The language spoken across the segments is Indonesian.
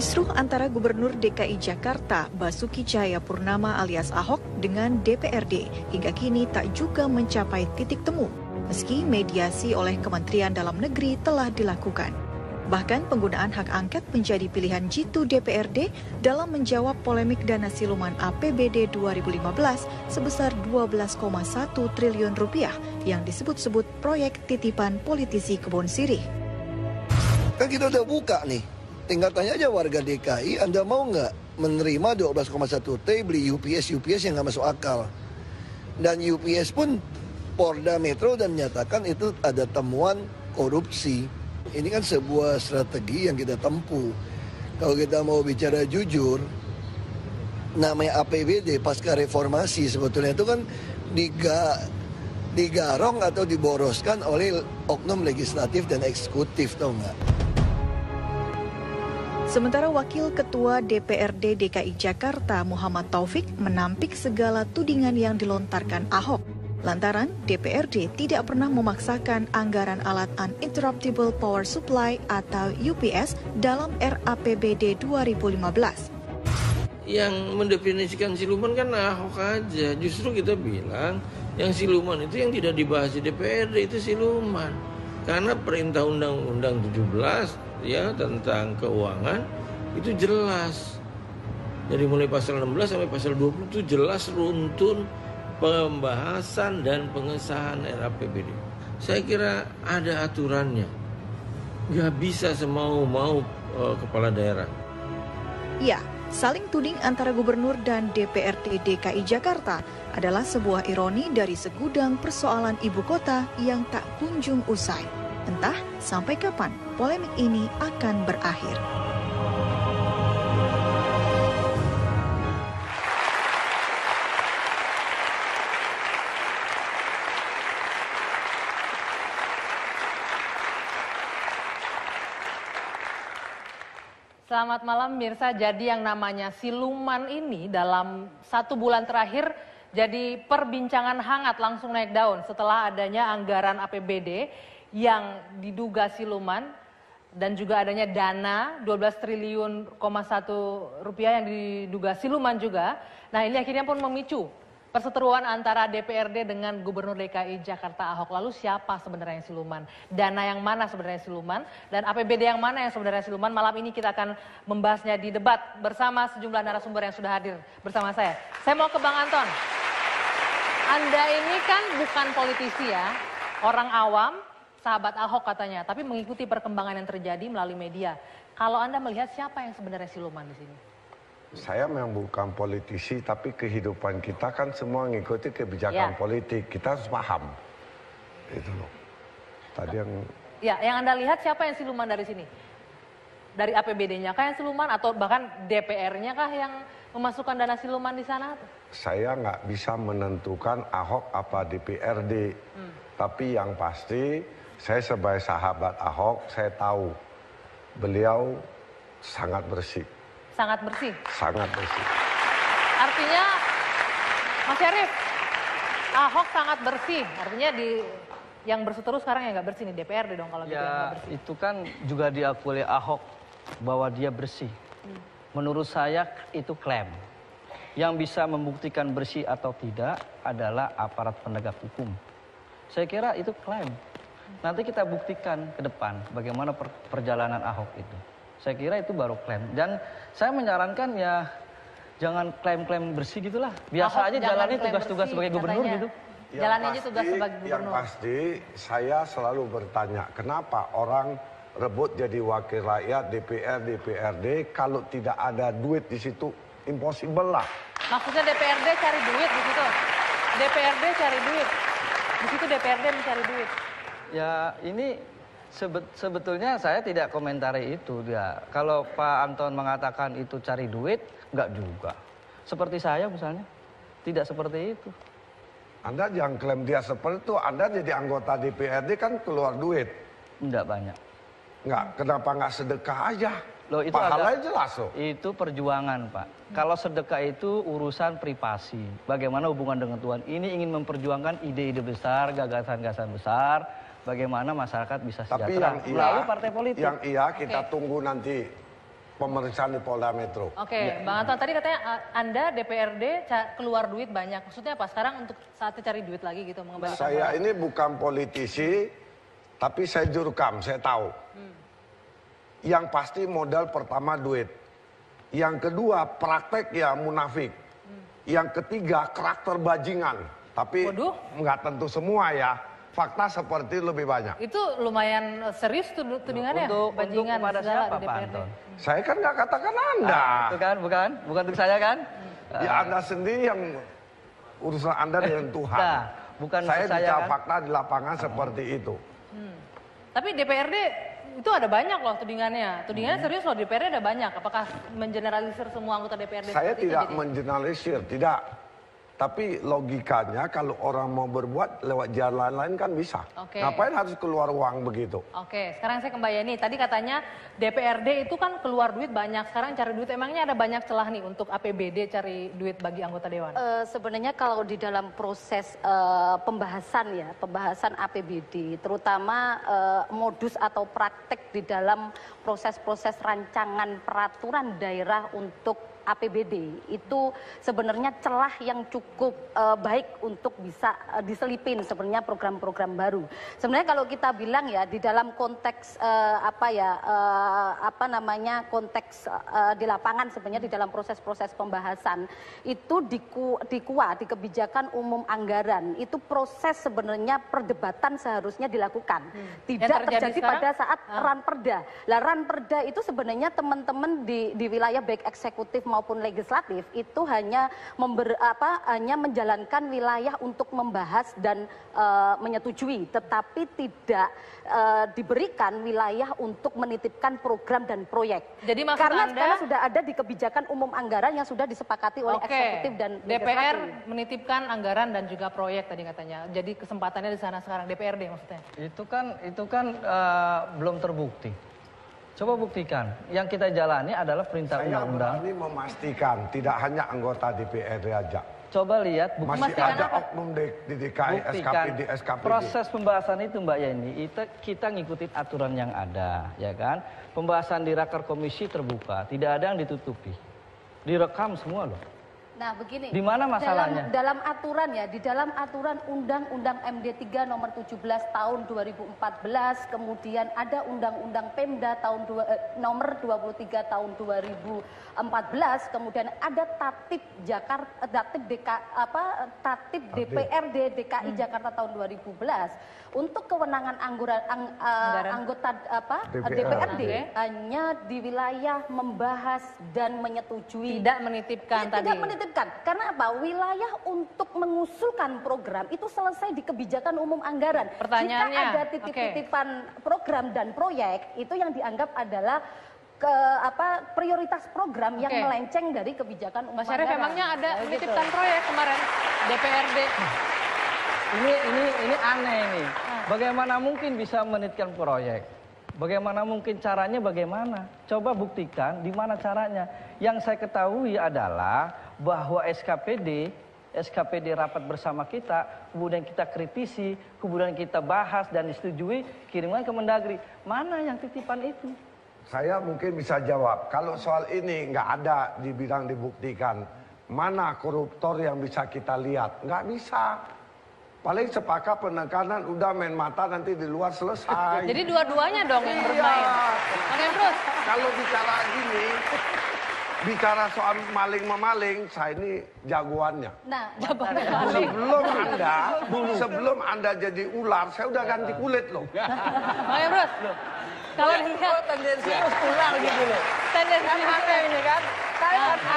Kisruh antara Gubernur DKI Jakarta Basuki Cahayapurnama alias Ahok dengan DPRD hingga kini tak juga mencapai titik temu, meski mediasi oleh Kementerian Dalam Negeri telah dilakukan. Bahkan penggunaan hak angket menjadi pilihan jitu DPRD dalam menjawab polemik dana siluman APBD 2015 sebesar 12,1 triliun rupiah yang disebut-sebut proyek titipan politisi Kebon Sirih. Kan kita udah buka nih, tinggal tanya aja warga DKI, Anda mau nggak menerima 12,1 T beli UPS yang nggak masuk akal. Dan UPS pun Polda Metro dan menyatakan itu ada temuan korupsi. Ini kan sebuah strategi yang kita tempuh. Kalau kita mau bicara jujur, namanya APBD pasca reformasi sebetulnya itu kan digarong atau diboroskan oleh oknum legislatif dan eksekutif, tau nggak? Sementara Wakil Ketua DPRD DKI Jakarta Muhammad Taufik menampik segala tudingan yang dilontarkan Ahok. Lantaran DPRD tidak pernah memaksakan anggaran alat Uninterruptible Power Supply atau UPS dalam RAPBD 2015. Yang mendefinisikan siluman kan Ahok aja. Justru kita bilang yang siluman itu yang tidak dibahas di DPRD itu siluman. Karena perintah Undang-Undang 17 ya tentang keuangan itu jelas. Dari mulai pasal 16 sampai pasal 20 itu jelas runtun pembahasan dan pengesahan RAPBD. Saya kira ada aturannya. Nggak bisa semau-mau kepala daerah. Ya, saling tuding antara gubernur dan DPRD DKI Jakarta adalah sebuah ironi dari segudang persoalan ibu kota yang tak kunjung usai. Entah sampai kapan polemik ini akan berakhir. Selamat malam Mirsa, jadi yang namanya siluman ini dalam 1 bulan terakhir jadi perbincangan hangat langsung naik daun setelah adanya anggaran APBD yang diduga siluman dan juga adanya dana 12 triliun, 1 rupiah yang diduga siluman juga. Nah ini akhirnya pun memicu perseteruan antara DPRD dengan Gubernur DKI Jakarta Ahok. Lalu siapa sebenarnya yang siluman? Dana yang mana sebenarnya siluman? Dan APBD yang mana yang sebenarnya siluman? Malam ini kita akan membahasnya di debat bersama sejumlah narasumber yang sudah hadir bersama saya. Saya mau ke Bang Anton. Anda ini kan bukan politisi ya, orang awam, sahabat Ahok katanya, tapi mengikuti perkembangan yang terjadi melalui media. Kalau Anda melihat siapa yang sebenarnya siluman di sini? Saya memang bukan politisi, tapi kehidupan kita kan semua mengikuti kebijakan politik. Kita harus paham. Itu loh. Tadi yang... Ya, yang Anda lihat siapa yang siluman dari sini? Dari APBD-nya kah yang siluman atau bahkan DPR-nya kah yang memasukkan dana siluman di sana? Saya nggak bisa menentukan Ahok apa DPRD. Tapi yang pasti, saya sebagai sahabat Ahok, saya tahu beliau sangat bersih. Sangat bersih? Sangat bersih. Artinya, Mas Syarif, Ahok sangat bersih. Artinya yang berseteru sekarang yang nggak bersih nih, DPRD dong kalau gitu yang nggak bersih. Itu kan juga diakui oleh Ahok bahwa dia bersih. Menurut saya itu klaim. Yang bisa membuktikan bersih atau tidak adalah aparat penegak hukum. Saya kira itu klaim. Nanti kita buktikan ke depan bagaimana perjalanan Ahok itu. Saya kira itu baru klaim. Dan saya menyarankan ya jangan klaim-klaim bersih gitulah. Biasa aja jalani tugas-tugas sebagai gubernur gitu. Jalannya aja tugas sebagai gubernur. Yang pasti saya selalu bertanya, kenapa orang rebut jadi wakil rakyat DPRD kalau tidak ada duit di situ? Impossible lah. Maksudnya DPRD cari duit di situ. DPRD cari duit. Di situ DPRD mencari duit. Ya ini sebetulnya saya tidak komentari itu dia. Kalau Pak Anton mengatakan itu cari duit, enggak juga. Seperti saya misalnya, tidak seperti itu. Anda jangan klaim dia seperti itu. Anda jadi anggota DPRD kan keluar duit. Enggak banyak. Enggak, kenapa enggak sedekah aja? Loh, itu pahalanya jelas loh. Itu perjuangan Pak. Kalau sedekah itu urusan privasi. Bagaimana hubungan dengan Tuhan. Ini ingin memperjuangkan ide-ide besar, gagasan-gagasan besar. Bagaimana masyarakat bisa sejahtera. Tapi melalui partai politik. Yang kita tunggu nanti pemeriksaan di Polda Metro. Oke, Bang Anton, tadi katanya Anda DPRD keluar duit banyak. Maksudnya apa? Sekarang untuk saatnya cari duit lagi gitu, mengembalikan. Saya ini bukan politisi, tapi saya jurkam, saya tahu. Yang pasti modal pertama duit. Yang kedua praktek ya munafik. Yang ketiga karakter bajingan. Tapi nggak tentu semua ya. Fakta seperti lebih banyak. Itu lumayan serius tudingannya. Untuk kepada siapa Pak Anton? Saya kan nggak katakan Anda. Itu kan bukan untuk saya kan? Ya Anda sendiri yang urusan Anda dengan Tuhan. Nah, bukan saya bicara kan? fakta di lapangan seperti itu. Tapi DPRD itu ada banyak loh tudingannya. Tudingannya serius loh, DPRD ada banyak. Apakah mengeneralisir semua anggota DPRD? Saya tidak mengeneralisir, tidak. Tapi logikanya kalau orang mau berbuat lewat jalan lain kan bisa. Ngapain harus keluar uang begitu? Oke, sekarang saya ke Mbak Yeni. Tadi katanya DPRD itu kan keluar duit banyak. Sekarang cari duit, emangnya ada banyak celah nih untuk APBD cari duit bagi anggota Dewan? Sebenarnya kalau di dalam proses pembahasan APBD, terutama modus atau praktek di dalam proses-proses rancangan peraturan daerah untuk APBD itu sebenarnya celah yang cukup baik untuk bisa diselipin sebenarnya program-program baru. Sebenarnya kalau kita bilang ya di dalam konteks konteks di lapangan sebenarnya di dalam proses-proses pembahasan itu di kebijakan umum anggaran itu proses sebenarnya perdebatan seharusnya dilakukan. Tidak terjadi pada saat ranperda. Lah ranperda itu sebenarnya teman-teman di wilayah baik eksekutif maupun legislatif itu hanya menjalankan wilayah untuk membahas dan menyetujui, tetapi tidak diberikan wilayah untuk menitipkan program dan proyek. Jadi maksud karena Anda sekarang sudah ada di kebijakan umum anggaran yang sudah disepakati oleh eksekutif dan DPR legislatif. menitipkan anggaran dan juga proyek tadi katanya. Jadi kesempatannya di sana sekarang DPRD maksudnya. Itu kan belum terbukti. Coba buktikan. Yang kita jalani adalah perintah undang-undang. Saya berani memastikan tidak hanya anggota DPRD aja. Coba lihat, masih ada oknum di DKI, SKPD, SKPD. Proses pembahasan itu Mbak Yeni, itu kita ngikutin aturan yang ada, ya kan? Pembahasan di Raker Komisi terbuka, tidak ada yang ditutupi. Direkam semua loh. Nah begini, di mana masalahnya? Dalam aturan ya, di dalam aturan Undang-Undang MD 3 nomor 17 tahun 2014, kemudian ada Undang-Undang Pemda tahun nomor 23 tahun 2014, kemudian ada Tatip DPRD DKI Jakarta tahun 2011 untuk kewenangan anggota DPRD hanya di wilayah membahas dan menyetujui, tidak menitipkan tadi. Tidak menitipkan. Karena apa? Wilayah untuk mengusulkan program itu selesai di kebijakan umum anggaran. Pertanyaannya, jika ada titip-titipan program dan proyek itu yang dianggap adalah prioritas program yang melenceng dari kebijakan umum Mas Syarif, anggaran. emangnya ada menitipkan proyek kemarin DPRD? Ini aneh nih. Bagaimana mungkin bisa menitipkan proyek? Bagaimana mungkin caranya bagaimana? Coba buktikan di mana caranya. Yang saya ketahui adalah bahwa SKPD rapat bersama kita, kemudian kita kritisi, kemudian kita bahas dan disetujui, kirimkan ke Mendagri. Mana yang titipan itu? Saya mungkin bisa jawab. Kalau soal ini nggak ada dibilang dibuktikan. Mana koruptor yang bisa kita lihat? Nggak bisa. Paling sepakat penekanan udah main mata nanti di luar selesai. Jadi dua-duanya dong yang bermain. Oke, terus. Kalau bicara gini, bicara soal maling-memaling, saya ini jagoannya. Nah, sebelum Anda jadi ular, saya udah ganti kulit loh. Oke, Bros. Kalau dilihat tendensius ular gitu loh. Tendensi aneh ini kan?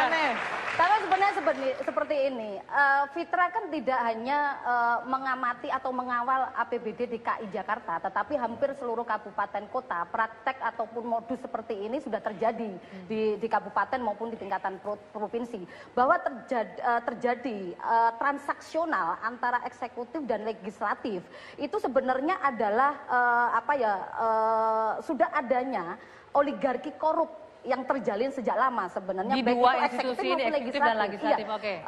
Aneh. Karena sebenarnya seperti ini, Fitra kan tidak hanya mengamati atau mengawal APBD DKI Jakarta, tetapi hampir seluruh kabupaten kota praktek ataupun modus seperti ini sudah terjadi di kabupaten maupun di tingkatan provinsi. Bahwa terjadi transaksional antara eksekutif dan legislatif itu sebenarnya adalah sudah adanya oligarki korup yang terjalin sejak lama sebenarnya. Di baik dua itu institusi ini, eksekutif dan legislatif. Iya. Oke.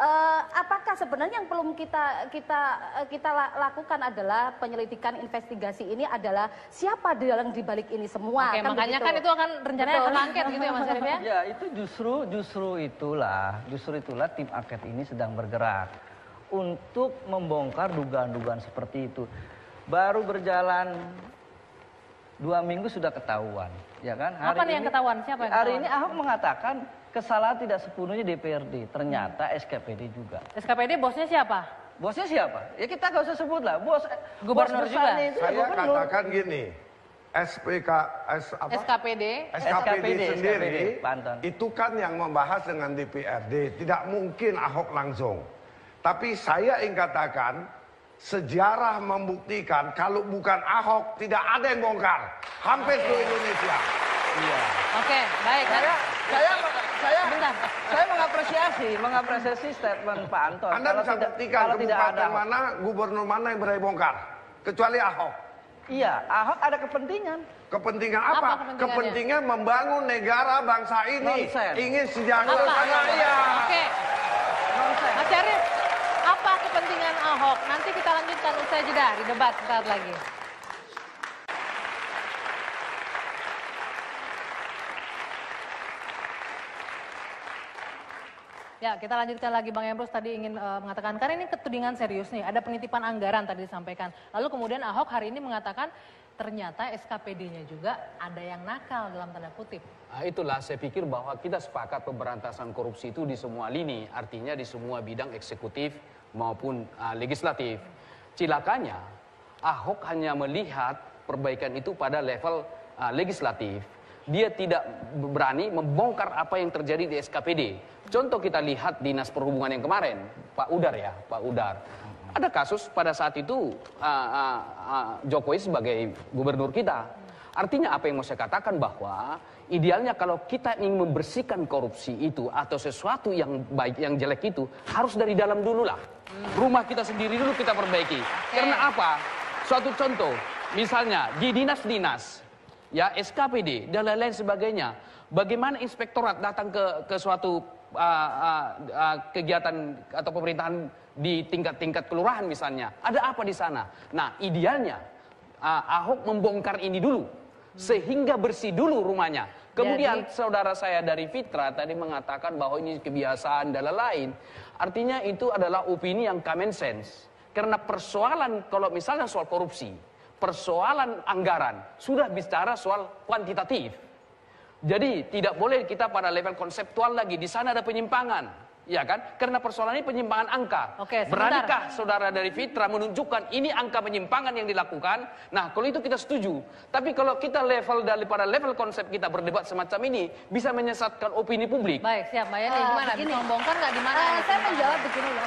Apakah sebenarnya yang belum kita lakukan adalah penyelidikan investigasi ini adalah siapa di balik ini semua? Oke, makanya kan itu akan rencananya akan angket gitu ya Mas Syarif ya? Ya, itu justru itulah tim angket ini sedang bergerak untuk membongkar dugaan-dugaan seperti itu. Baru berjalan 2 minggu sudah ketahuan, ya kan? Apa nih yang ketahuan? Siapa yang ketahuan? Hari ini Ahok mengatakan kesalahan tidak sepenuhnya DPRD, ternyata SKPD juga. SKPD bosnya siapa? Bosnya siapa? Ya kita gak usah sebut lah. Gubernur juga. Saya katakan gini, SKPD sendiri itu kan yang membahas dengan DPRD, tidak mungkin Ahok langsung. Tapi saya ingin katakan, sejarah membuktikan kalau bukan Ahok tidak ada yang bongkar hampir seluruh Indonesia. Iya. Oke, baik. Saya mengapresiasi statement Pak Anton. Anda bisa buktikan kabupaten mana, gubernur mana yang berani bongkar kecuali Ahok. Iya, Ahok ada kepentingan. Kepentingan apa? Kepentingan membangun negara bangsa ini. Nonsense. Ingin sejahtera rakyat. Oke. Mas Syarif, apa kepentingan Ahok? Nanti kita lanjutkan usai jeda di debat sesaat lagi. Ya, kita lanjutkan lagi. Bang Emrus tadi ingin mengatakan, karena ini ketudingan serius nih, ada penitipan anggaran tadi disampaikan. Lalu kemudian Ahok hari ini mengatakan, ternyata SKPD-nya juga ada yang nakal dalam tanda kutip. Nah, itulah saya pikir bahwa kita sepakat pemberantasan korupsi itu di semua lini, artinya di semua bidang eksekutif maupun legislatif. Cilakanya, Ahok hanya melihat perbaikan itu pada level legislatif. Dia tidak berani membongkar apa yang terjadi di SKPD. Contoh kita lihat Dinas Perhubungan yang kemarin, Pak Udar. Ada kasus pada saat itu Jokowi sebagai gubernur kita. Artinya apa yang mau saya katakan bahwa idealnya kalau kita ingin membersihkan korupsi itu atau sesuatu yang baik, yang jelek itu harus dari dalam dulu lah. Rumah kita sendiri dulu kita perbaiki. Karena apa? Suatu contoh, misalnya di dinas-dinas, ya SKPD dan lain-lain sebagainya. Bagaimana inspektorat datang ke suatu kegiatan atau pemerintahan di tingkat-tingkat kelurahan misalnya. Ada apa di sana? Nah, idealnya Ahok membongkar ini dulu sehingga bersih dulu rumahnya. Kemudian saudara saya dari Fitra tadi mengatakan bahwa ini kebiasaan dan lain-lain. Artinya itu adalah opini yang common sense. Karena persoalan kalau misalnya soal korupsi, persoalan anggaran sudah bicara soal kuantitatif. Jadi tidak boleh kita pada level konseptual lagi. Di sana ada penyimpangan. Ya kan? Karena persoalan ini penyimpangan angka. Oke, beranikah saudara dari Fitra menunjukkan ini angka penyimpangan yang dilakukan? Nah, kalau itu kita setuju. Tapi kalau kita daripada level konsep kita berdebat semacam ini, bisa menyesatkan opini publik. Baik, siap. Mbak Yani, gimana? Bisa membongkar nggak di mana? Saya menjawab begini ya,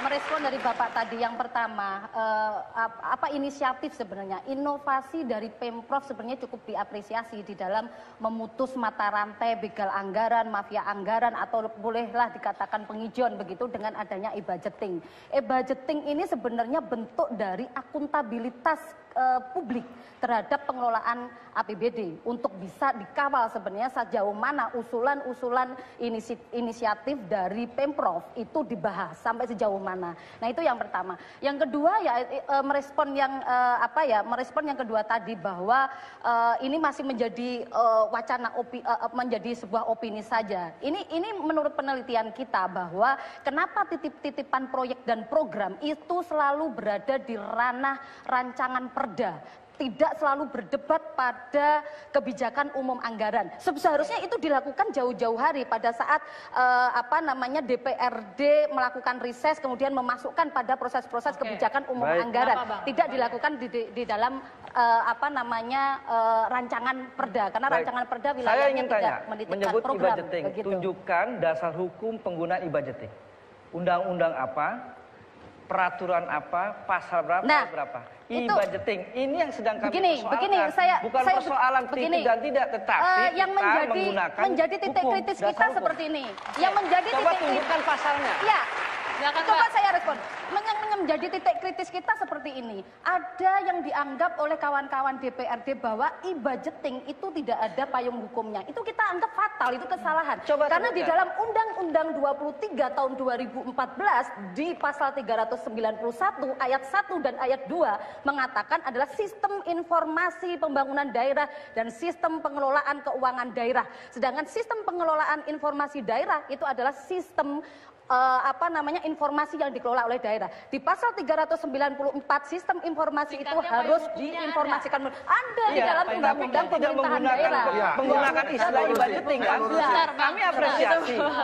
merespon dari Bapak tadi. Yang pertama, apa inisiatif sebenarnya? Inovasi dari Pemprov sebenarnya cukup diapresiasi di dalam memutus mata rantai begal anggaran, mafia anggaran, atau bolehlah dikatakan penghijauan begitu dengan adanya e-budgeting. E-budgeting ini sebenarnya bentuk dari akuntabilitas publik terhadap pengelolaan APBD untuk bisa dikawal sebenarnya sejauh mana usulan-usulan inisiatif dari Pemprov itu dibahas sampai sejauh mana. Nah, itu yang pertama. Yang kedua ya merespon yang kedua tadi bahwa ini masih menjadi wacana menjadi sebuah opini saja. Ini menurut penelitian kita bahwa kenapa titip-titipan proyek dan program itu selalu berada di ranah rancangan perda, tidak selalu berdebat pada kebijakan umum anggaran. Seharusnya itu dilakukan jauh-jauh hari pada saat DPRD melakukan rises kemudian memasukkan pada proses-proses kebijakan umum anggaran. Tidak dilakukan di dalam rancangan perda, karena rancangan perda wilayahnya tidak menitipkan program. Tunjukkan dasar hukum penggunaan e-budgeting. Undang-undang apa? Peraturan apa, pasal berapa, berapa. E-budgeting ini yang sedang kami persoalkan. Bukan persoalan titik dan tidak, tetapi yang menjadi titik kritis kita seperti ini. Yang menjadi coba tunjukkan pasalnya. Ya, Silakan, Coba Mbak. saya respon. Yang menjadi titik kritis kita seperti ini. Ada yang dianggap oleh kawan-kawan DPRD bahwa e-budgeting itu tidak ada payung hukumnya. Itu kita anggap fatal, itu kesalahan. Karena di dalam Undang-Undang 23 tahun 2014 di pasal 391 ayat 1 dan ayat 2 mengatakan adalah sistem informasi pembangunan daerah dan sistem pengelolaan keuangan daerah. Sedangkan sistem pengelolaan informasi daerah itu adalah sistem informasi yang dikelola oleh daerah. Di pasal 394 sistem informasi itu harus diinformasikan. Ada di dalam undang-undang pemerintahan daerah. Menggunakan istilah e-budgeting kan? Kami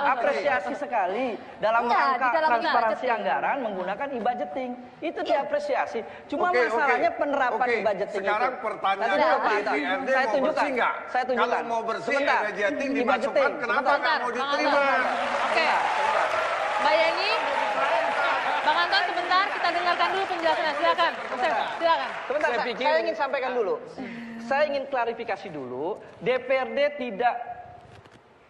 apresiasi sekali dalam rangka transparansi anggaran menggunakan e-budgeting. Itu diapresiasi. Cuma masalahnya penerapan e-budgeting itu. Sekarang pertanyaan DPRD mau bersih nggak? Saya tunjukkan. Kalau mau bersih e-budgeting dimasukkan, kenapa nggak mau diterima? Oke. Mbak Yeni, Bang Anton sebentar kita dengarkan dulu penjelasannya. Silakan. Silakan. Sebentar, saya ingin sampaikan dulu. Saya ingin klarifikasi dulu. DPRD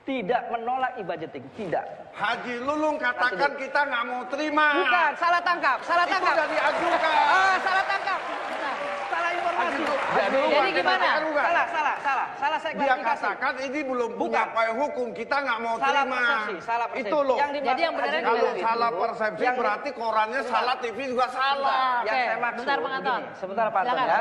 tidak menolak e-budgeting, tidak. Haji Lulung katakan kita nggak mau terima. Bukan, salah tangkap. Itu udah diajukan. Salah tangkap. Salah informasi. Jadi gimana? Salah saya Dia klarifikasi. katakan ini belum punya payung hukum, kita nggak mau terima. Salah persepsi. Itu loh. Jadi yang benar Kalau salah persepsi berarti korannya salah, TV juga salah. Yang saya maksud. Sebentar, Bang Anton. Sebentar, Pak Anton ya.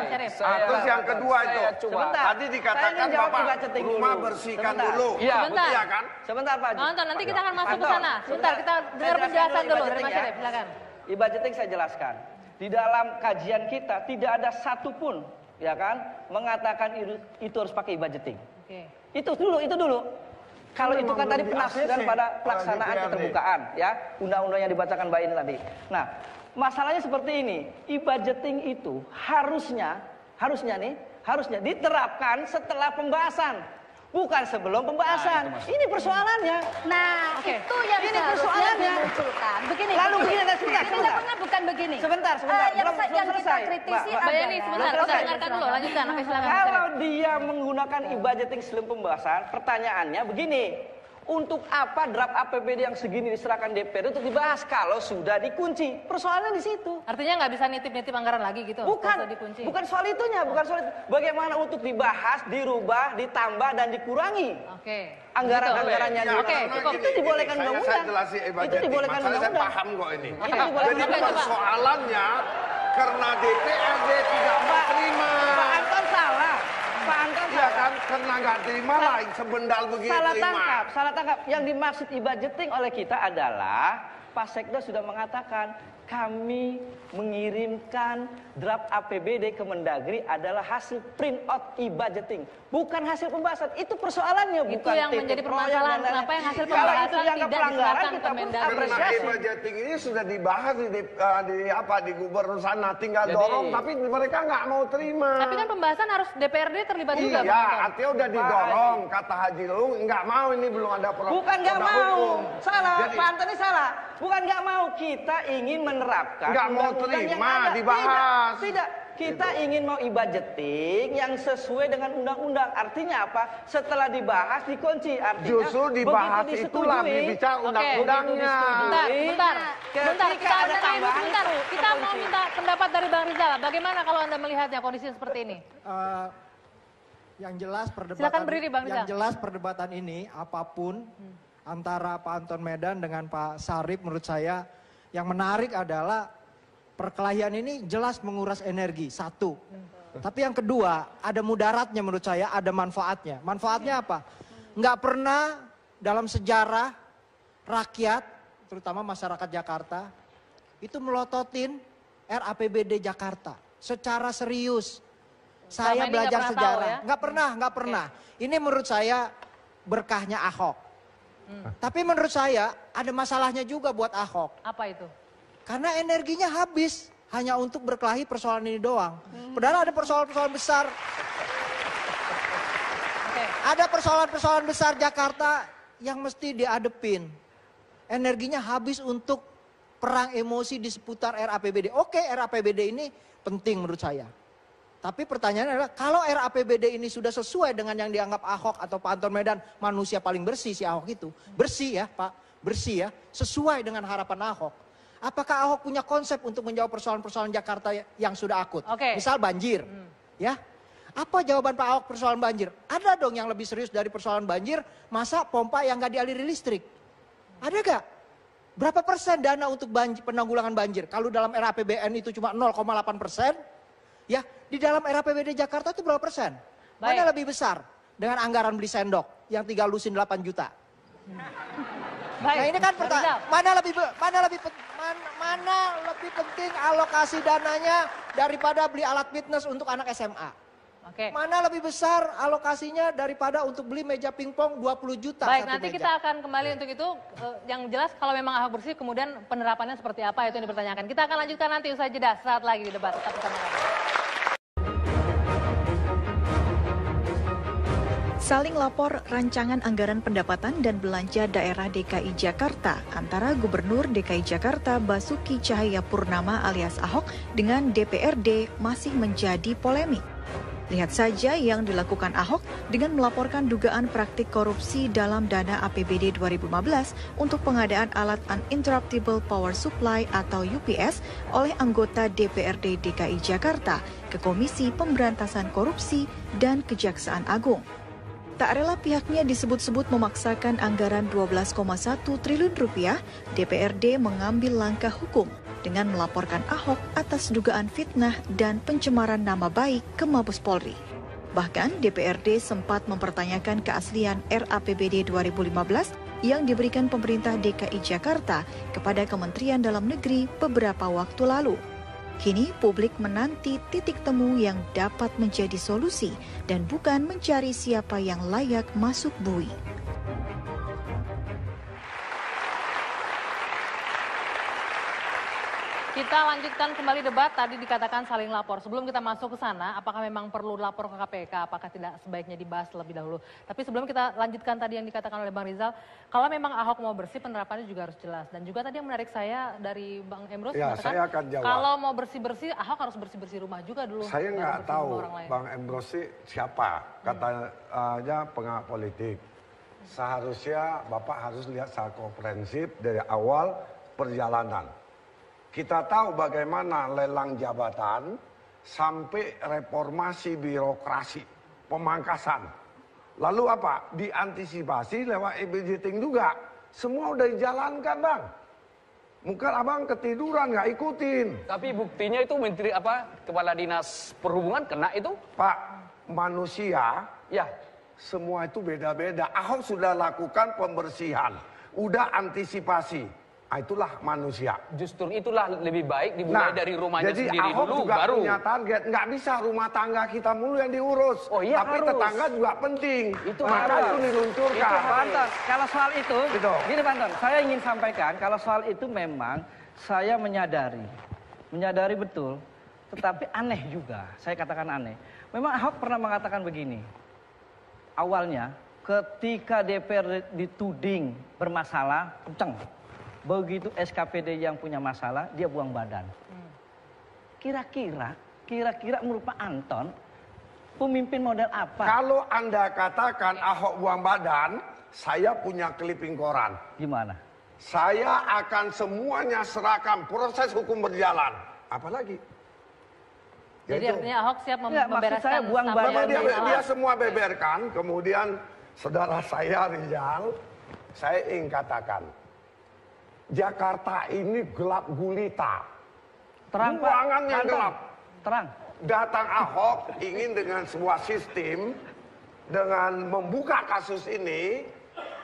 Terus yang kedua itu, Sebentar. tadi dikatakan Bapak rumah bersihkan dulu. Iya, Sebentar. Iya kan? Sebentar, Pak Haji. Bang Anton, nanti kita akan masuk ke Anton, sana. Sebentar, kita dengar penjelasan dulu dari Mas Syarif. Silakan. E-budgeting saya jelaskan. Di dalam kajian kita tidak ada satupun ya kan mengatakan itu harus pakai e-budgeting. Oke. Itu dulu. Kalau itu kan tadi penafsiran pada pelaksanaan keterbukaan ya, undang-undang yang dibacakan Mbak ini tadi. Nah, masalahnya seperti ini. E-budgeting itu harusnya diterapkan setelah pembahasan. Bukan sebelum pembahasan. Ini persoalannya. Nah, itu yang ini seharusnya persoalannya. dimunculkan. Begini. Sebentar. Tindakannya bukan begini. Sebentar. Yang Belum kita selesai. kritisi Mbak Mbak Yeni, adalah sebentar. Kita dengarkan dulu. Lanjutkan. Oke, silakan. Kalau dia menggunakan e-budgeting sebelum pembahasan, pertanyaannya begini. Untuk apa draft APBD yang segini diserahkan DPR untuk dibahas kalau sudah dikunci? Persoalannya di situ. Artinya nggak bisa nitip-nitip anggaran lagi gitu? Bukan soal itunya, bukan soal itu. Bagaimana untuk dibahas, dirubah, ditambah dan dikurangi? Oke. Anggaran-anggarannya Ya, Oke, itu dibolehkan undang-undang. Saya jelasin Itu dibolehkan saya undang-undang. paham kok ini. Itu dibolehkan Jadi undang-undang. persoalannya karena DPRD tidak mau terima. Pak Anton salah. Iya kan, karena nggak terima lah sebendal begitu. Salah tangkap. Yang dimaksud e-budgeting oleh kita adalah Pak Sekda sudah mengatakan kami mengirimkan draft APBD ke Mendagri adalah hasil print out e-budgeting, bukan hasil pembahasan. Itu persoalannya, Itu bukan yang menjadi permasalahan. Kenapa yang hasil Kalau pembahasan itu dianggap tidak pelanggaran, diserahkan kita ke pun Mendagri? Karena apresiasi. e-budgeting ini sudah dibahas di gubernur sana, tinggal dorong, tapi mereka nggak mau terima. Tapi kan pembahasan harus DPRD terlibat juga, Bang Iya, Anton. artinya udah didorong, kata Haji Lulung nggak mau, ini belum ada Bukan nggak mau, salah. Jadi, Pak Anton ini salah. Bukan nggak mau, kita ingin menerapkan nggak mau undang-undang yang terima, ada. dibahas. Tidak. Kita ingin mau e-budgeting yang sesuai dengan undang-undang. Artinya apa? Setelah dibahas dikunci. Artinya Justru dibahas begitu itulah disetujui, bicara undang-undangnya. Bentar. Ketika Kita ada tambahan sebentar. itu Kita mau terkunci. minta pendapat dari Bang Rizal. Bagaimana kalau Anda melihatnya kondisi seperti ini? Yang jelas perdebatan Silakan berdiri, Bang Rizal. yang jelas perdebatan ini apapun antara Pak Anton Medan dengan Pak Syarif, menurut saya yang menarik adalah perkelahian ini jelas menguras energi, satu. Tapi yang kedua, ada mudaratnya menurut saya, ada manfaatnya. Manfaatnya apa? Nggak pernah dalam sejarah rakyat, terutama masyarakat Jakarta, itu melototin RAPBD Jakarta secara serius. Saya ini belajar nggak pernah sejarah. tahu ya? Nggak pernah. Ini menurut saya berkahnya Ahok. Tapi menurut saya ada masalahnya juga buat Ahok. Apa itu? Karena energinya habis hanya untuk berkelahi persoalan ini doang. Padahal ada persoalan-persoalan besar. Ada persoalan-persoalan besar Jakarta yang mesti diadepin. Energinya habis untuk perang emosi di seputar RAPBD. Oke, RAPBD ini penting menurut saya. Tapi pertanyaannya adalah kalau RAPBD ini sudah sesuai dengan yang dianggap Ahok atau Pak Anton Medan, manusia paling bersih si Ahok itu. Bersih ya Pak, bersih ya, sesuai dengan harapan Ahok. apakah Ahok punya konsep untuk menjawab persoalan-persoalan Jakarta yang sudah akut? Misal banjir, ya. Apa jawaban Pak Ahok persoalan banjir? Ada dong yang lebih serius dari persoalan banjir, masa pompa yang gak dialiri listrik? Ada gak? Berapa persen dana untuk penanggulangan banjir? Kalau dalam era APBN itu cuma 0,8%, ya di dalam era APBD Jakarta itu berapa persen? Mana lebih besar dengan anggaran beli sendok yang tinggal lusin 8 juta? Nah ini kan pertanyaan, mana lebih penting alokasi dananya daripada beli alat fitness untuk anak SMA? Mana lebih besar alokasinya daripada untuk beli meja pingpong 20 juta? Baik, nanti meja. Kita akan kembali untuk itu. Yang jelas kalau memang Ahok bersih, kemudian penerapannya seperti apa itu yang dipertanyakan. Kita akan lanjutkan nanti usai jeda, saat lagi di debat. Tetap bersama kami. Saling lapor rancangan anggaran pendapatan dan belanja daerah DKI Jakarta antara Gubernur DKI Jakarta Basuki Cahayapurnama alias Ahok dengan DPRD masih menjadi polemik. Lihat saja yang dilakukan Ahok dengan melaporkan dugaan praktik korupsi dalam dana APBD 2015 untuk pengadaan alat Uninterruptible Power Supply atau UPS oleh anggota DPRD DKI Jakarta ke Komisi Pemberantasan Korupsi dan Kejaksaan Agung. Tak rela pihaknya disebut-sebut memaksakan anggaran 12,1 triliun rupiah, DPRD mengambil langkah hukum dengan melaporkan Ahok atas dugaan fitnah dan pencemaran nama baik ke Mabes Polri. Bahkan DPRD sempat mempertanyakan keaslian RAPBD 2015 yang diberikan pemerintah DKI Jakarta kepada Kementerian Dalam Negeri beberapa waktu lalu. Kini publik menanti titik temu yang dapat menjadi solusi dan bukan mencari siapa yang layak masuk bui. Kita lanjutkan kembali debat, tadi dikatakan saling lapor. Sebelum kita masuk ke sana, apakah memang perlu lapor ke KPK, apakah tidak sebaiknya dibahas lebih dahulu. Tapi sebelum kita lanjutkan tadi yang dikatakan oleh Bang Rizal, kalau memang Ahok mau bersih, penerapannya juga harus jelas. Dan juga tadi yang menarik saya dari Bang Emrus, ya, mengatakan kalau mau bersih-bersih, Ahok harus bersih-bersih rumah juga dulu. Saya nggak tahu Bang Emrus siapa, katanya pengawat politik. Seharusnya Bapak harus lihat secara komprehensif dari awal perjalanan. Kita tahu bagaimana lelang jabatan sampai reformasi birokrasi, pemangkasan. Lalu apa? Diantisipasi lewat e-budgeting juga. Semua udah dijalankan, Bang. Mungkin Abang ketiduran, nggak ikutin. Tapi buktinya itu Menteri Kepala Dinas Perhubungan kena itu? Pak, manusia, ya semua itu beda-beda. Ahok sudah lakukan pembersihan, udah antisipasi. Itulah manusia. Justru itulah lebih baik dimulai dari rumahnya sendiri Ahok dulu, juga baru punya target. Nggak bisa rumah tangga kita mulu yang diurus. Oh iya, tapi harus. Tetangga juga penting. Maka itu diluncurkan. Itu Pak Anton, kalau soal itu, gini Pak Anton, saya ingin sampaikan kalau soal itu memang saya menyadari betul, tetapi aneh juga. Saya katakan aneh. Memang Ahok pernah mengatakan begini. Awalnya, ketika DPR dituding bermasalah, kenceng. Begitu SKPD yang punya masalah, dia buang badan. Kira-kira menurut Pak Anton, pemimpin model apa? Kalau Anda katakan Ahok buang badan, saya punya clipping koran. Gimana? Saya akan semuanya serahkan, proses hukum berjalan. Apalagi? Jadi artinya Ahok siap membereskan buang badan. Dia semua beberkan, kemudian saudara saya Rizal, saya ingin katakan, Jakarta ini gelap gulita. Terang, Ruangan yang gelap. Terang. Datang Ahok ingin dengan sebuah sistem, dengan membuka kasus ini,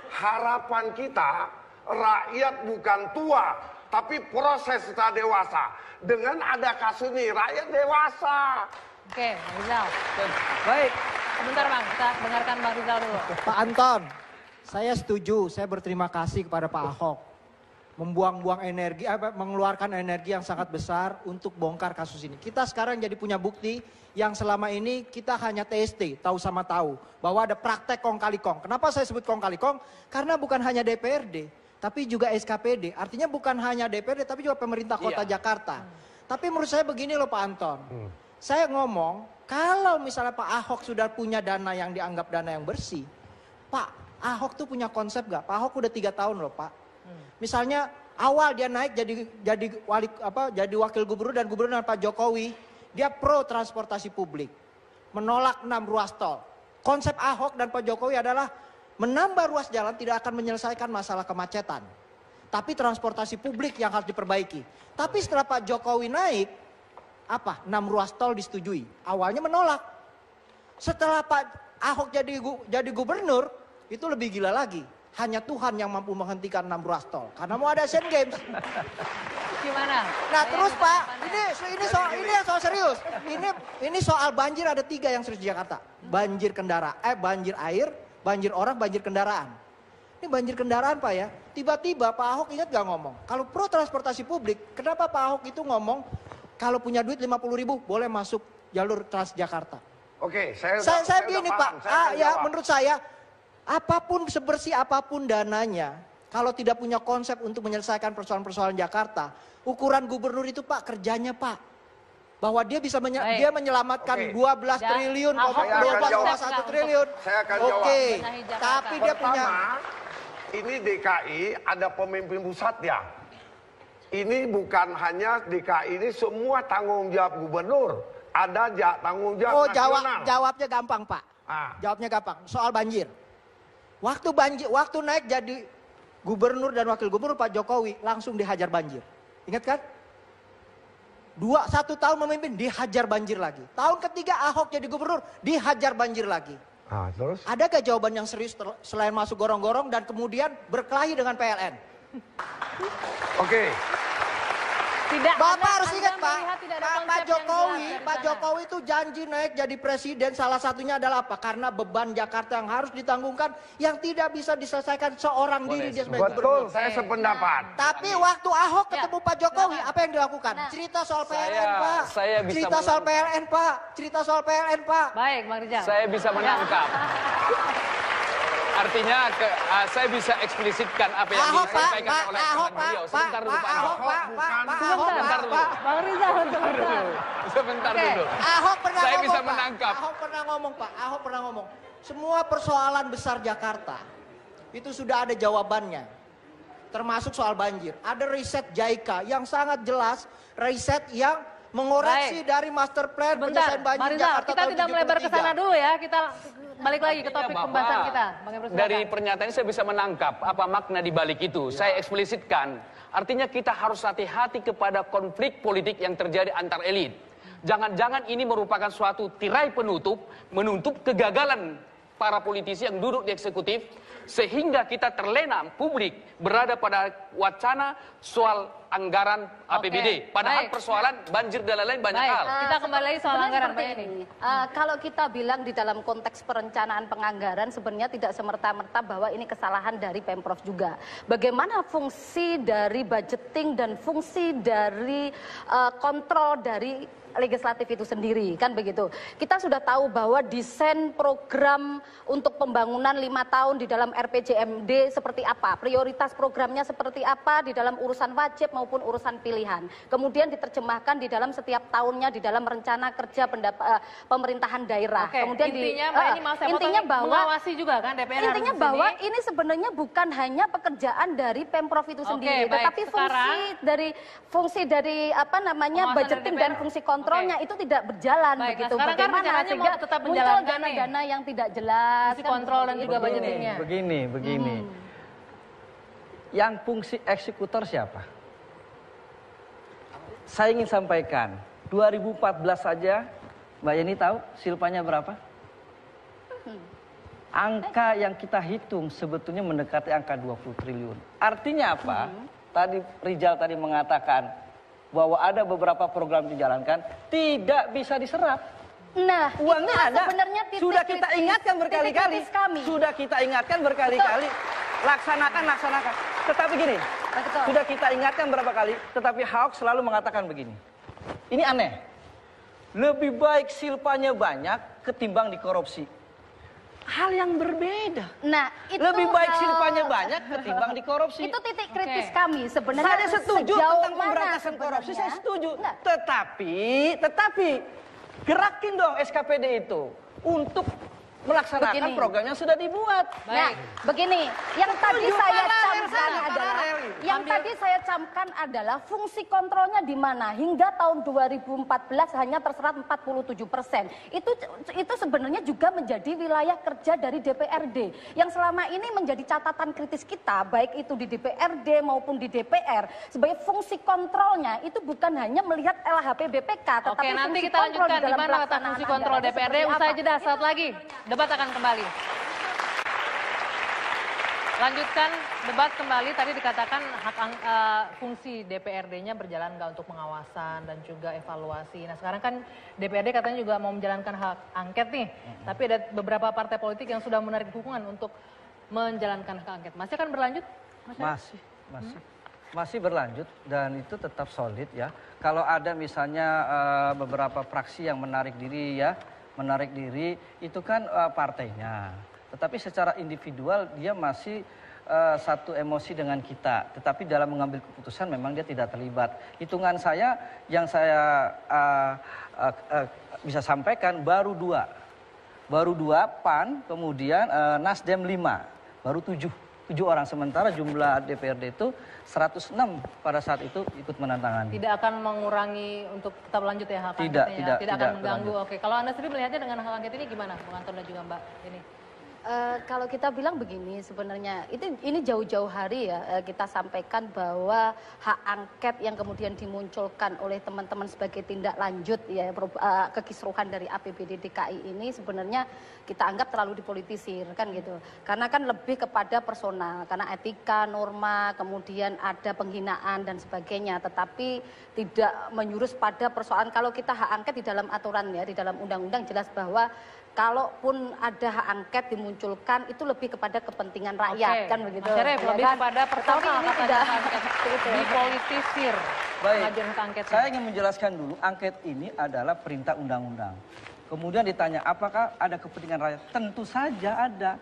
harapan kita, rakyat bukan tua, tapi proses setelah dewasa. Dengan ada kasus ini, rakyat dewasa. Oke, Rizal. Baik. Sebentar Bang, kita dengarkan Bang Rizal dulu. Pak Anton, saya setuju, saya berterima kasih kepada Pak Ahok. Membuang-buang energi, mengeluarkan energi yang sangat besar untuk bongkar kasus ini. Kita sekarang jadi punya bukti yang selama ini kita hanya TST, tahu sama tahu. Bahwa ada praktek kong kali kong. Kenapa saya sebut kong kali kong? Karena bukan hanya DPRD, tapi juga SKPD. Artinya bukan hanya DPRD, tapi juga pemerintah kota Jakarta. Tapi menurut saya begini loh Pak Anton. Saya ngomong, kalau misalnya Pak Ahok sudah punya dana yang dianggap dana yang bersih, Pak Ahok tuh punya konsep gak? Pak Ahok udah 3 tahun loh Pak. Misalnya Awal dia naik jadi wakil gubernur dan gubernur Pak Jokowi, dia pro transportasi publik, menolak 6 ruas tol. Konsep Ahok dan Pak Jokowi adalah menambah ruas jalan tidak akan menyelesaikan masalah kemacetan, tapi transportasi publik yang harus diperbaiki. Tapi setelah Pak Jokowi naik, 6 ruas tol disetujui. Awalnya menolak. Setelah Pak Ahok jadi gubernur, itu lebih gila lagi. Hanya Tuhan yang mampu menghentikan 6 ruas tol. Karena mau ada Asian Games. Gimana? Nah terus Pak, ini soal serius. Ini soal banjir, ada 3 yang serius di Jakarta. Banjir banjir air, banjir orang, banjir kendaraan. Ini banjir kendaraan Pak ya. Tiba-tiba Pak Ahok ingat gak ngomong, kalau pro transportasi publik, kenapa Pak Ahok itu ngomong kalau punya duit 50.000 boleh masuk jalur Transjakarta? Oke, saya gini Pak, menurut saya apapun sebersih apapun dananya, kalau tidak punya konsep untuk menyelesaikan persoalan-persoalan Jakarta, ukuran gubernur itu Pak kerjanya Pak, bahwa dia bisa dia menyelamatkan 12 triliun, 12,1 triliun. Saya akan jawab. Oke, tapi dia punya. Ini DKI ada pemimpin pusat ya. Ini bukan hanya DKI, ini semua tanggung jawab gubernur. Ada tanggung jawab nasional. Jawabnya gampang Pak. Jawabnya gampang. Soal banjir. Waktu naik jadi gubernur dan wakil gubernur Pak Jokowi langsung dihajar banjir. Ingat kan? 1 tahun memimpin dihajar banjir lagi. Tahun ketiga Ahok jadi gubernur dihajar banjir lagi. Terus? Ada gak jawaban yang serius selain masuk gorong-gorong dan kemudian berkelahi dengan PLN? Oke. Bapak harus ingat Pak Jokowi itu janji naik jadi presiden, salah satunya adalah apa? Karena beban Jakarta yang harus ditanggungkan yang tidak bisa diselesaikan seorang diri dia sebagai Betul, gubernur. saya sependapat. Tapi waktu Ahok ketemu Pak Jokowi, apa yang dilakukan? Cerita soal PLN Pak. Cerita soal PLN Pak. Cerita soal PLN Pak. Baik, Bang Rijal. Saya bisa menangkap. Artinya saya bisa eksplisitkan apa yang disampaikan oleh kawan beliau. Sebentar dulu Pak Ahok. Sebentar dulu. Bang Rizal, sebentar dulu. Ahok pernah saya ngomong, bisa Pak. menangkap. Ahok pernah ngomong. Semua persoalan besar Jakarta itu sudah ada jawabannya. Termasuk soal banjir. Ada riset JICA yang sangat jelas, riset yang mengoreksi dari master plan penyelesaian banjir Jakarta kita tidak melebar ke sana dulu ya. Kita balik lagi ke topik pembahasan kita. Dari pernyataan ini saya bisa menangkap apa makna di balik itu. Saya eksplisitkan. Artinya kita harus hati-hati kepada konflik politik yang terjadi antar elit. Jangan-jangan ini merupakan suatu tirai penutup, menutup kegagalan para politisi yang duduk di eksekutif, sehingga kita terlena publik berada pada wacana soal anggaran APBD. Padahal persoalan banjir dan lain-lain banyak hal. Kita kembali lagi soal anggaran ini. Kalau kita bilang di dalam konteks perencanaan penganggaran sebenarnya tidak semerta-merta bahwa ini kesalahan dari Pemprov juga. Bagaimana fungsi dari budgeting dan fungsi dari kontrol dari legislatif itu sendiri, kan begitu. Kita sudah tahu bahwa desain program untuk pembangunan 5 tahun di dalam RPJMD seperti apa, prioritas programnya seperti apa di dalam urusan wajib maupun urusan pilihan. Kemudian diterjemahkan di dalam setiap tahunnya di dalam rencana kerja pemerintahan daerah. Kemudian intinya bahwa mengawasi juga kan DPR. Intinya bahwa ini sebenarnya bukan hanya pekerjaan dari Pemprov itu sendiri, tetapi fungsi dari apa namanya budgeting dan fungsi kontrolnya itu tidak berjalan begitu. Bagaimana sehingga tetap muncul dana-dana yang tidak jelas, fungsi kontrol dan juga budgetingnya. Begini. Yang fungsi eksekutor siapa? Saya ingin sampaikan, 2014 saja, Mbak Yeni tahu silpanya berapa? Angka yang kita hitung sebetulnya mendekati angka 20 triliun. Artinya apa? Tadi Rijal tadi mengatakan bahwa ada beberapa program dijalankan tidak bisa diserap. Nah, uangnya ada. Sebenarnya sudah kita ingatkan berkali-kali. Sudah kita ingatkan berkali-kali. Laksanakan. Tetapi gini, sudah kita ingatkan berapa kali, tetapi Ahok selalu mengatakan begini. Ini aneh. Lebih baik silpanya banyak ketimbang dikorupsi. Hal yang berbeda. Nah, itu lebih baik silpanya banyak ketimbang dikorupsi. Itu titik kritis kami sebenarnya. Saya setuju tentang pemberantasan korupsi, saya setuju. Nah. Tetapi gerakin dong SKPD itu untuk melaksanakan program yang sudah dibuat. Nah, begini, yang tadi saya camkan adalah fungsi kontrolnya di mana hingga tahun 2014 hanya terserat 47%. Itu sebenarnya juga menjadi wilayah kerja dari DPRD yang selama ini menjadi catatan kritis kita, baik itu di DPRD maupun di DPR, sebagai fungsi kontrolnya itu bukan hanya melihat LHP BPK, tetapi Oke, nanti fungsi kita kontrol lanjutkan di dalam di mana letak fungsi kontrol DPRD. Usai jeda, saat lagi debat akan kembali. Lanjutkan debat kembali. Tadi dikatakan fungsi DPRD-nya berjalan nggak untuk pengawasan dan juga evaluasi. Nah sekarang kan DPRD katanya juga mau menjalankan hak angket nih. Tapi ada beberapa partai politik yang sudah menarik dukungan untuk menjalankan hak angket. Masih akan berlanjut? Masih berlanjut dan itu tetap solid ya. Kalau ada misalnya beberapa fraksi yang menarik diri itu kan partainya. Tetapi secara individual dia masih satu emosi dengan kita. Tetapi dalam mengambil keputusan memang dia tidak terlibat. Hitungan saya yang saya bisa sampaikan baru dua PAN, kemudian Nasdem 5, baru 7 orang. Sementara jumlah DPRD itu 106 pada saat itu ikut menandatangani. Tidak akan mengurangi untuk tetap lanjut ya hak angketnya? Tidak akan mengganggu. Oke, kalau Anda sendiri melihatnya dengan hak angket ini gimana, Bung Anton dan juga Mbak ini? Kalau kita bilang begini sebenarnya ini jauh-jauh hari ya kita sampaikan bahwa hak angket yang kemudian dimunculkan oleh teman-teman sebagai tindak lanjut ya kekisruhan dari APBD DKI ini sebenarnya kita anggap terlalu dipolitisir kan gitu, karena kan lebih kepada personal, karena etika, norma, kemudian ada penghinaan dan sebagainya, tetapi tidak menyurus pada persoalan. Kalau kita hak angket di dalam aturan ya, di dalam undang-undang jelas bahwa kalaupun ada hak angket dimunculkan itu lebih kepada kepentingan rakyat kan begitu. Mas Syarif, lebih kan? kepada personal katanya angket dipolitisir. Baik, saya ingin menjelaskan dulu angket ini adalah perintah undang-undang. Kemudian ditanya apakah ada kepentingan rakyat? Tentu saja ada.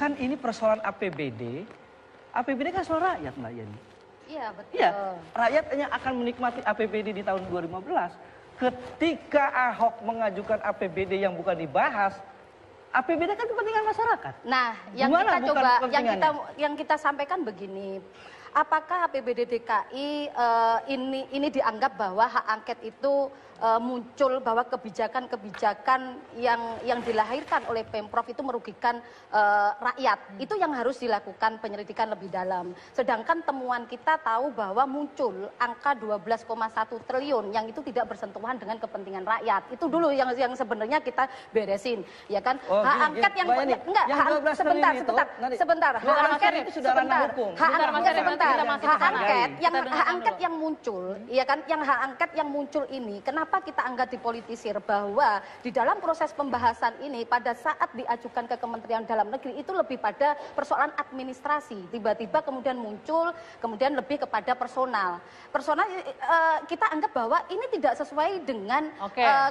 Kan ini persoalan APBD. APBD kan soal rakyat Mbak Yeni. Iya betul. Iya, rakyat hanya akan menikmati APBD di tahun 2015. Ketika Ahok mengajukan APBD yang bukan dibahas, APBD kan kepentingan masyarakat. Nah, yang kita sampaikan begini, apakah APBD DKI ini dianggap bahwa hak angket itu muncul bahwa kebijakan-kebijakan yang dilahirkan oleh Pemprov itu merugikan rakyat. Itu yang harus dilakukan penyelidikan lebih dalam. Sedangkan temuan kita tahu bahwa muncul angka 12,1 triliun yang itu tidak bersentuhan dengan kepentingan rakyat. Itu dulu yang sebenarnya kita beresin, ya kan? Hak angket yang sebentar. Hak angket itu sudah ranah hukum. Hak angket yang muncul, ya kan? Yang hak angket yang muncul ini, kenapa kita anggap dipolitisir? Bahwa di dalam proses pembahasan ini pada saat diajukan ke Kementerian Dalam Negeri itu lebih pada persoalan administrasi. Tiba-tiba kemudian muncul, kemudian lebih kepada personal. Personal kita anggap bahwa ini tidak sesuai dengan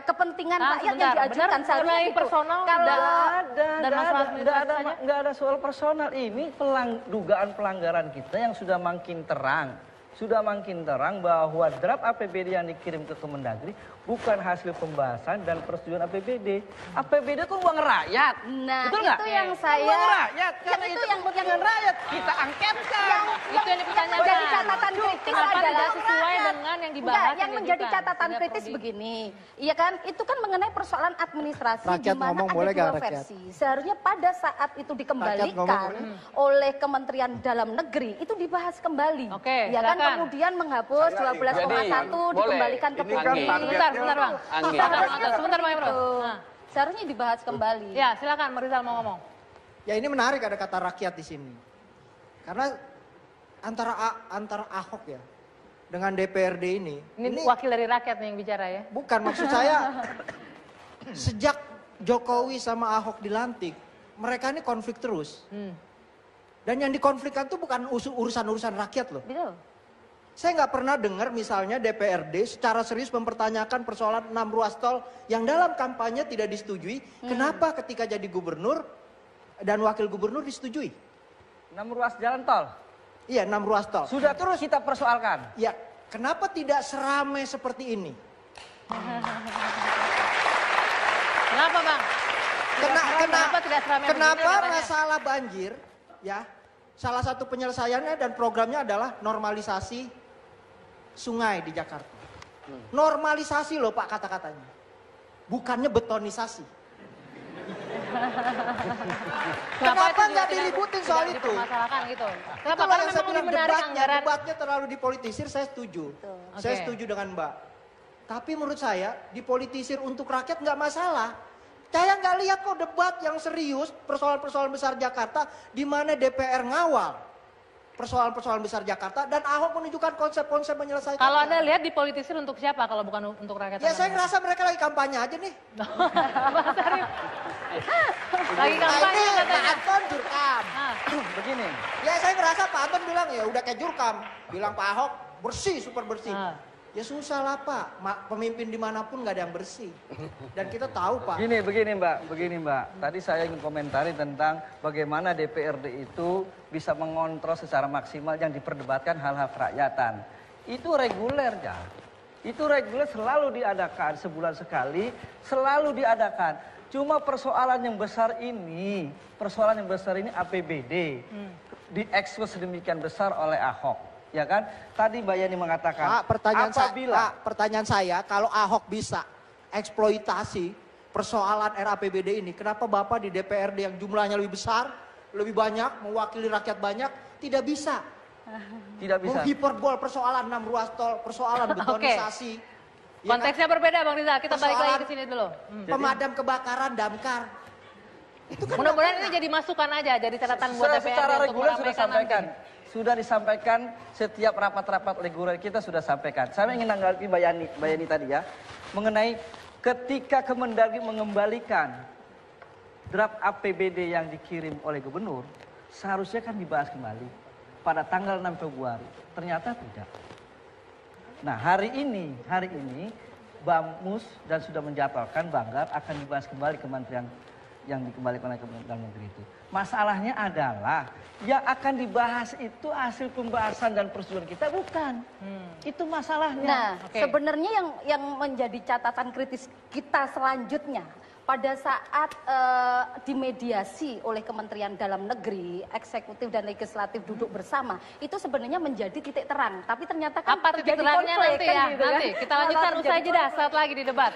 kepentingan rakyat yang diajukan. Seharusnya itu. Personal nggak ada soal personal. Ini dugaan pelanggaran kita yang sudah makin terang. Sudah makin terang bahwa draft APBD yang dikirim ke Kemendagri bukan hasil pembahasan dan persetujuan APBD. APBD itu uang rakyat. Nah, betul itu yang saya uang rakyat. Karena itu kepentingan rakyat. Kita angketkan. Itu yang dipertanyakan. Menjadi catatan kritis adalah sesuai dengan yang dibahas. Yang menjadi catatan kritis begini. Iya kan? Itu kan mengenai persoalan administrasi di mana ada dua versi. Seharusnya pada saat itu dikembalikan oleh Kementerian Dalam Negeri itu dibahas kembali. Ya kan? Kemudian menghapus 12,1 dikembalikan ke publik. Sebentar Bang. Sebentar Bang Ibro. Seharusnya dibahas kembali. Ya, silakan Merizal mau ngomong. Ya ini menarik ada kata rakyat di sini. Karena antara Ahok ya dengan DPRD ini wakil dari rakyat nih yang bicara ya. Bukan, maksud saya sejak Jokowi sama Ahok dilantik, mereka ini konflik terus. Dan yang dikonflikkan itu bukan urusan-urusan rakyat loh. Betul. Saya nggak pernah dengar misalnya DPRD secara serius mempertanyakan persoalan 6 ruas tol yang dalam kampanye tidak disetujui. Kenapa ketika jadi gubernur dan wakil gubernur disetujui? 6 ruas jalan tol? Iya, 6 ruas tol. Sudah terus kita persoalkan. Ya, kenapa tidak seramai seperti ini? Kenapa Bang? kenapa tidak seramai Kenapa begini katanya? masalah banjir, ya, salah satu penyelesaiannya dan programnya adalah normalisasi sungai di Jakarta. Normalisasi loh Pak kata-katanya, bukannya betonisasi. Kenapa nggak diributin soal itu? Dipermasalahkan gitu. Kenapa? Itulah Karena yang saya memang bilang lebih menarik anggaran. debatnya terlalu dipolitisir, saya setuju. Saya Oke. setuju dengan Mbak. Tapi menurut saya dipolitisir untuk rakyat nggak masalah. Saya nggak lihat kok debat yang serius persoalan-persoalan besar Jakarta di mana DPR ngawal persoalan-persoalan besar Jakarta dan Ahok menunjukkan konsep-konsep menyelesaikan. Kalau Anda lihat dipolitisir untuk siapa kalau bukan untuk rakyat? Ya saya ngerasa mereka lagi kampanye aja nih. Lagi kampanye Nah, ini Pak katanya. Anton Jurkam. Begini, Ya saya ngerasa Pak Anton bilang ya udah kayak Jurkam. Bilang Pak Ahok bersih, super bersih. Ya susah lah Pak, pemimpin dimanapun nggak ada yang bersih. Dan kita tahu Pak. begini Mbak. Tadi saya ingin komentari tentang bagaimana DPRD itu bisa mengontrol secara maksimal yang diperdebatkan hal-hal kerakyatan. Itu reguler ya. Itu reguler selalu diadakan, sebulan sekali selalu diadakan. Cuma persoalan yang besar ini APBD. Diekspos sedemikian besar oleh Ahok. Ya kan? Tadi Mbak Yani mengatakan, Pak, pertanyaan saya, kalau Ahok bisa eksploitasi persoalan RAPBD ini, kenapa Bapak di DPRD yang jumlahnya lebih besar, lebih banyak, mewakili rakyat banyak, tidak bisa? Tidak bisa. Menghiperbol persoalan 6 ruas tol, persoalan betonisasi. Ya kan? Konteksnya berbeda Bang Rizal, kita balik lagi Persoalan ke sini dulu. Pemadam kebakaran, damkar. Itu kan Mudah-mudahan ini jadi masukan aja, jadi catatan buat DPRD Secara untuk reguler sudah meramaikan sampaikan. nanti. Sudah disampaikan setiap rapat-rapat reguler kita sudah sampaikan. Saya ingin menanggapi Mbak Yani tadi ya. Mengenai ketika Kemendagri mengembalikan draft APBD yang dikirim oleh gubernur. Seharusnya kan dibahas kembali pada tanggal 6 Februari. Ternyata tidak. Nah hari ini Bamus dan sudah menjadwalkan Banggar akan dibahas kembali kementerian yang dikembalikan oleh Kementerian Negeri itu. Masalahnya adalah yang akan dibahas itu hasil pembahasan dan persetujuan kita bukan. Itu masalahnya. Nah, sebenarnya yang menjadi catatan kritis kita selanjutnya pada saat dimediasi oleh Kementerian Dalam Negeri, eksekutif dan legislatif duduk bersama, itu sebenarnya menjadi titik terang. Tapi ternyata kan Apa titik terjadi terangnya konflik, nanti kan ya? gitu kan? Nanti kita lanjutkan Malah usai terjadi jeda, konflik. saat lagi di debat.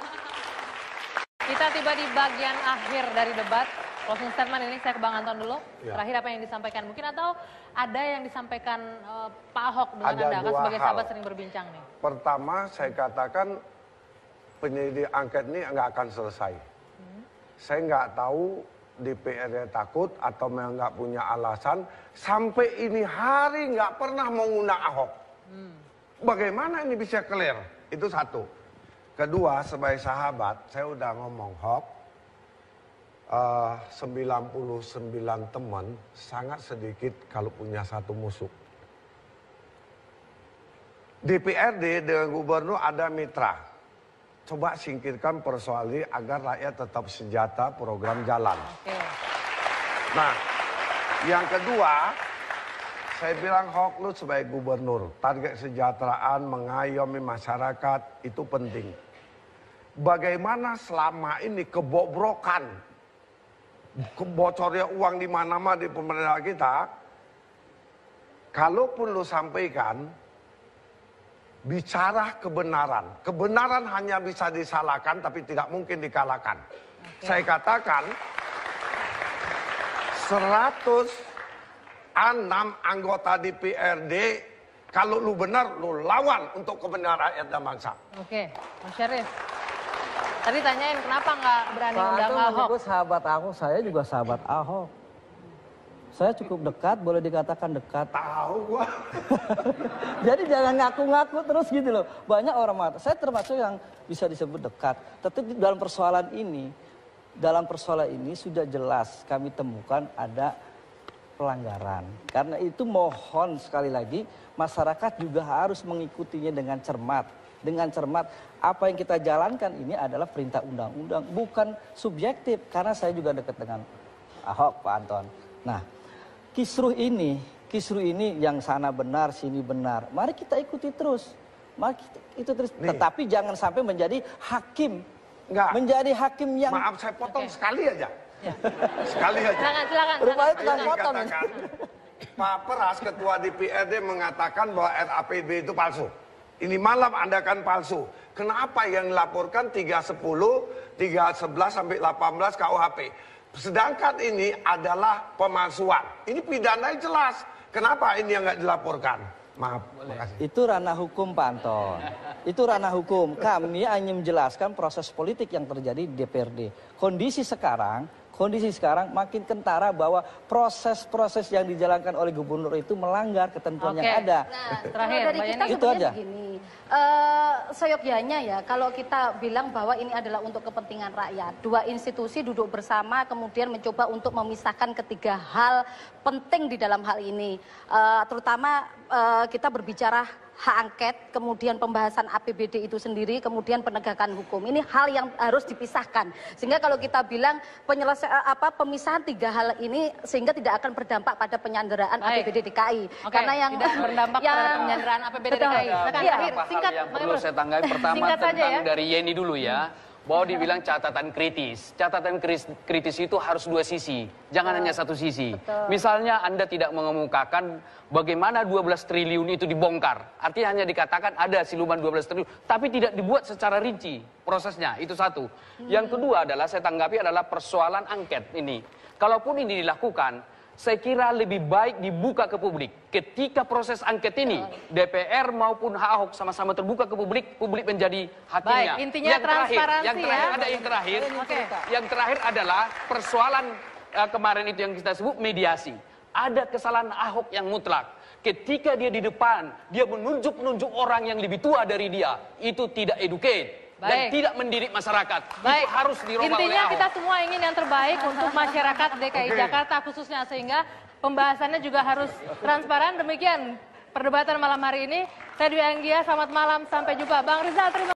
Kita tiba di bagian akhir dari debat. Closing statement ini saya ke Bang Anton dulu. Ya. Terakhir apa yang disampaikan mungkin atau ada yang disampaikan Pak Ahok dengan Ada Anda kan dua sebagai hal. sahabat sering berbincang nih. Pertama, saya katakan penyelidik angket ini nggak akan selesai. Saya nggak tahu DPR takut atau memang nggak punya alasan sampai ini hari nggak pernah mengundang Ahok. Bagaimana ini bisa clear? Itu satu. Kedua, sebagai sahabat, saya udah ngomong Hok, 99 teman sangat sedikit kalau punya satu musuh. DPRD dengan gubernur ada mitra. Coba singkirkan persoalan ini agar rakyat tetap sejahtera, program jalan. Nah, yang kedua, saya bilang Hok, lu sebagai gubernur, target kesejahteraan, mengayomi masyarakat, itu penting. Bagaimana selama ini kebobrokan, bocornya uang di mana-mana di pemerintah kita, kalaupun lu sampaikan, bicara kebenaran. Kebenaran hanya bisa disalahkan tapi tidak mungkin dikalahkan. Saya katakan 106 anggota DPRD, kalau lu benar, lu lawan untuk kebenaran rakyat dan bangsa. Oke, Mas Syarif. Tadi tanyain kenapa nggak berani Pak undang Anton Ahok? menyebut sahabat Ahok, saya juga sahabat Ahok. Saya cukup dekat, boleh dikatakan dekat. Tahu gua. Jadi jangan ngaku-ngaku terus gitu loh. Banyak orang mengatakan, saya termasuk yang bisa disebut dekat. Tetapi dalam persoalan ini sudah jelas kami temukan ada pelanggaran. Karena itu mohon sekali lagi masyarakat juga harus mengikutinya dengan cermat. Dengan cermat, apa yang kita jalankan ini adalah perintah undang-undang, bukan subjektif. Karena saya juga dekat dengan Ahok, Pak Anton. Nah, kisruh ini yang sana benar, sini benar. Mari kita ikuti terus. Nih. Tetapi jangan sampai menjadi hakim. Enggak. Menjadi hakim yang... Maaf saya potong sekali aja. Sekali aja. Silakan. Rupanya tukang Saya potong. dikatakan, Pak Peras, Ketua DPRD mengatakan bahwa RAPB itu palsu. Ini malam Anda kan palsu. Kenapa yang dilaporkan 310, 311 sampai 18 KUHP? Sedangkan ini adalah pemalsuan. Ini pidananya jelas. Kenapa ini yang nggak dilaporkan? Maaf, makasih. Itu ranah hukum, Pak Anton. Itu ranah hukum. Kami hanya menjelaskan proses politik yang terjadi di DPRD. Kondisi sekarang makin kentara bahwa proses-proses yang dijalankan oleh gubernur itu melanggar ketentuan yang ada. Nah, Terakhir, kalau dari kita itu sebenarnya aja. begini, seyogyanya ya kalau kita bilang bahwa ini adalah untuk kepentingan rakyat, dua institusi duduk bersama kemudian mencoba untuk memisahkan ketiga hal penting di dalam hal ini, terutama kita berbicara hak angket, kemudian pembahasan APBD itu sendiri, kemudian penegakan hukum. Ini hal yang harus dipisahkan. Sehingga kalau kita bilang pemisahan tiga hal ini sehingga tidak akan berdampak pada penyanderaan APBD DKI. Karena yang tidak berdampak pada penyanderaan APBD DKI. Singkat, yang perlu saya tanggapi pertama tentang dari Yeni dulu ya. Bahwa dibilang catatan kritis. Catatan kritis itu harus dua sisi, jangan hanya satu sisi. Misalnya Anda tidak mengemukakan bagaimana 12 triliun itu dibongkar. Artinya hanya dikatakan ada siluman 12 triliun, tapi tidak dibuat secara rinci prosesnya, itu satu. Yang kedua adalah saya tanggapi adalah persoalan angket ini. Kalaupun ini dilakukan, saya kira lebih baik dibuka ke publik. Ketika proses angket ini, DPR maupun hak Ahok sama-sama terbuka ke publik, publik menjadi hakimnya. Baik, intinya transparansi Yang terakhir adalah persoalan kemarin itu yang kita sebut mediasi. Ada kesalahan Ahok yang mutlak. Ketika dia di depan, dia menunjuk orang yang lebih tua dari dia. Itu tidak educate. Dan tidak mendidik masyarakat. Itu harus dirubah oleh Ahok. Intinya kita semua ingin yang terbaik untuk masyarakat DKI Jakarta khususnya, sehingga pembahasannya juga harus transparan. Demikian perdebatan malam hari ini. Saya Dwi Anggia, selamat malam, sampai jumpa. Bang Rizal, terima kasih.